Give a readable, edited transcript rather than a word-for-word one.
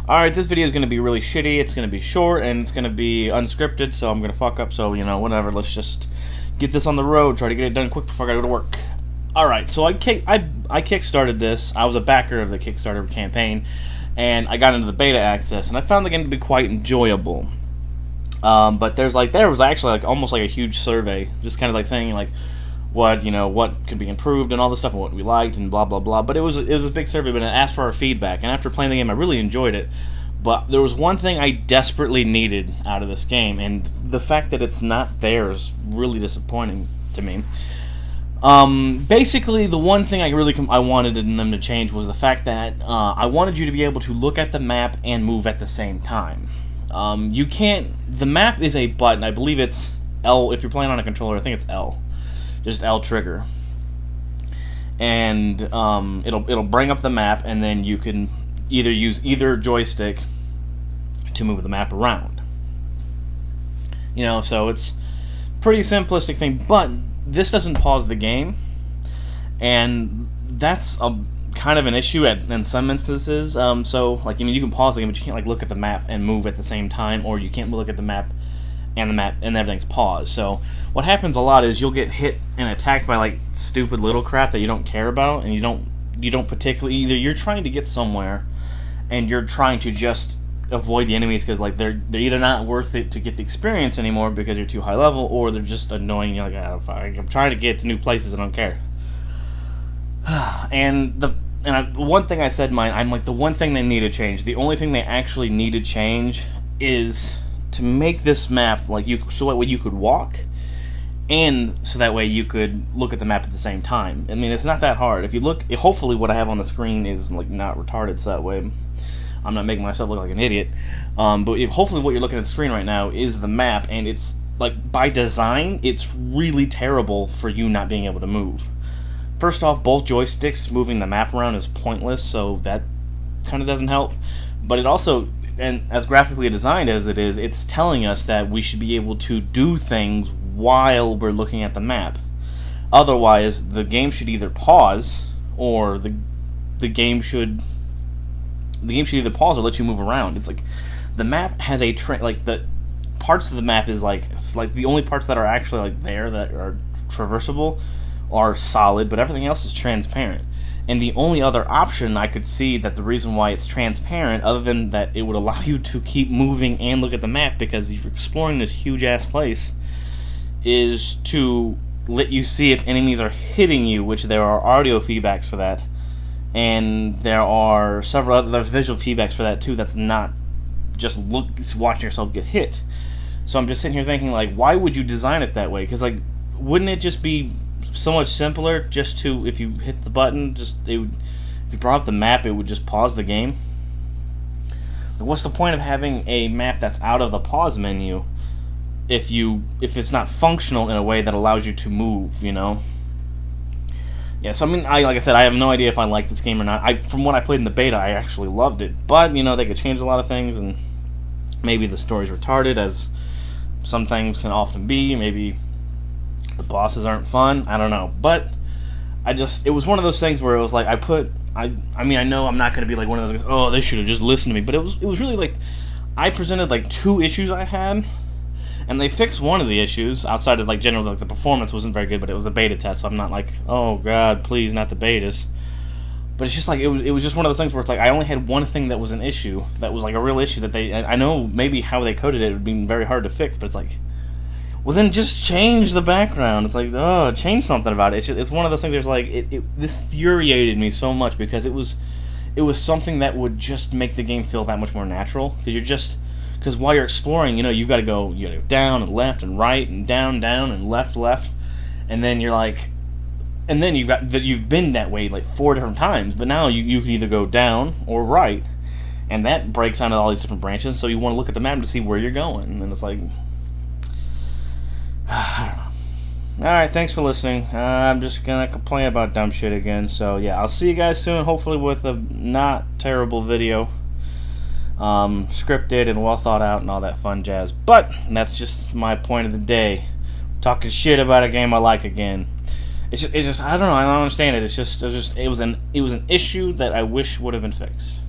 Alright, this video is going to be really shitty, it's going to be short, and it's going to be unscripted, so I'm going to fuck up, so, you know, whatever, let's just get this on the road, try to get it done quick before I gotta go to work. Alright, so I kickstarted this. I was a backer of the Kickstarter campaign, and I got into the beta access, and I found the game to be quite enjoyable. But there was actually almost like a huge survey, just kind of like saying like what could be improved and all this stuff and what we liked and blah blah blah. But it was a big survey, but it asked for our feedback. And after playing the game, I really enjoyed it. But there was one thing I desperately needed out of this game, and the fact that it's not there is really disappointing to me. Basically, the one thing I wanted them to change was the fact that I wanted you to be able to look at the map and move at the same time. You can't. The map is a button. I believe it's L. If you're playing on a controller, I think it's L. Just L trigger, and it'll bring up the map, and then you can either use either joystick to move the map around. So it's pretty simplistic thing, but this doesn't pause the game, and that's a kind of an issue in some instances. So you can pause the game, but you can't look at the map and move at the same time, or you can't look at the map and everything's paused. So what happens a lot is you'll get hit and attacked by stupid little crap that you don't care about, and you don't particularly, either you're trying to get somewhere and you're trying to just avoid the enemies because they're either not worth it to get the experience anymore because you're too high level, or they're just annoying. You're like, oh, fuck, I'm trying to get to new places and I don't care. One thing I said, I'm like, the one thing they need to change, the only thing they actually need to change is to make this map so that way you could walk, and so that way you could look at the map at the same time. I mean, it's not that hard. If you look, hopefully what I have on the screen is not retarded, so that way I'm not making myself look like an idiot. But hopefully what you're looking at the screen right now is the map, and it's by design, it's really terrible for you not being able to move. First off, both joysticks moving the map around is pointless, so that kind of doesn't help. But it also, and as graphically designed as it is, it's telling us that we should be able to do things while we're looking at the map. Otherwise, the game should either pause, or the game should either pause or let you move around. It's the map has a the parts of the map is the only parts that are actually there that are traversable are solid, but everything else is transparent. And the only other option I could see, that the reason why it's transparent, other than that it would allow you to keep moving and look at the map because you're exploring this huge ass place, is to let you see if enemies are hitting you, which there are audio feedbacks for that, and there are several other visual feedbacks for that too. That's not just watching yourself get hit. So I'm just sitting here thinking, why would you design it that way? Because wouldn't it just be so much simpler just to, if you hit the button, if you brought up the map, it would just pause the game? What's the point of having a map that's out of the pause menu if it's not functional in a way that allows you to move, Yeah, so I mean, like I said, I have no idea if I like this game or not. From what I played in the beta, I actually loved it. But, they could change a lot of things, and maybe the story's retarded, as some things can often be. Maybe the bosses aren't fun. I don't know. But it was one of those things where it was I know I'm not going to be one of those guys, oh, they should have just listened to me. But it was really I presented two issues I had, and they fixed one of the issues outside of generally the performance wasn't very good, but it was a beta test, so I'm not oh god, please, not the betas. But it's just it was just one of those things where it's I only had one thing that was an issue, that was a real issue that I know maybe how they coded it would be very hard to fix, but it's well, then just change the background. It's change something about it. It's one of those things. This infuriated me so much because it was something that would just make the game feel that much more natural. Because while you're exploring, you got to go down and left and right and down and left, and then and then you've been that way 4 different times. But now you can either go down or right, and that breaks down to all these different branches. So you want to look at the map to see where you're going, and then it's I don't know. Alright, thanks for listening. I'm just gonna complain about dumb shit again. So yeah, I'll see you guys soon, hopefully with a not terrible video. Scripted and well thought out and all that fun jazz. But that's just my point of the day. Talking shit about a game I like again. It's just I don't know, I don't understand it. It was an issue that I wish would have been fixed.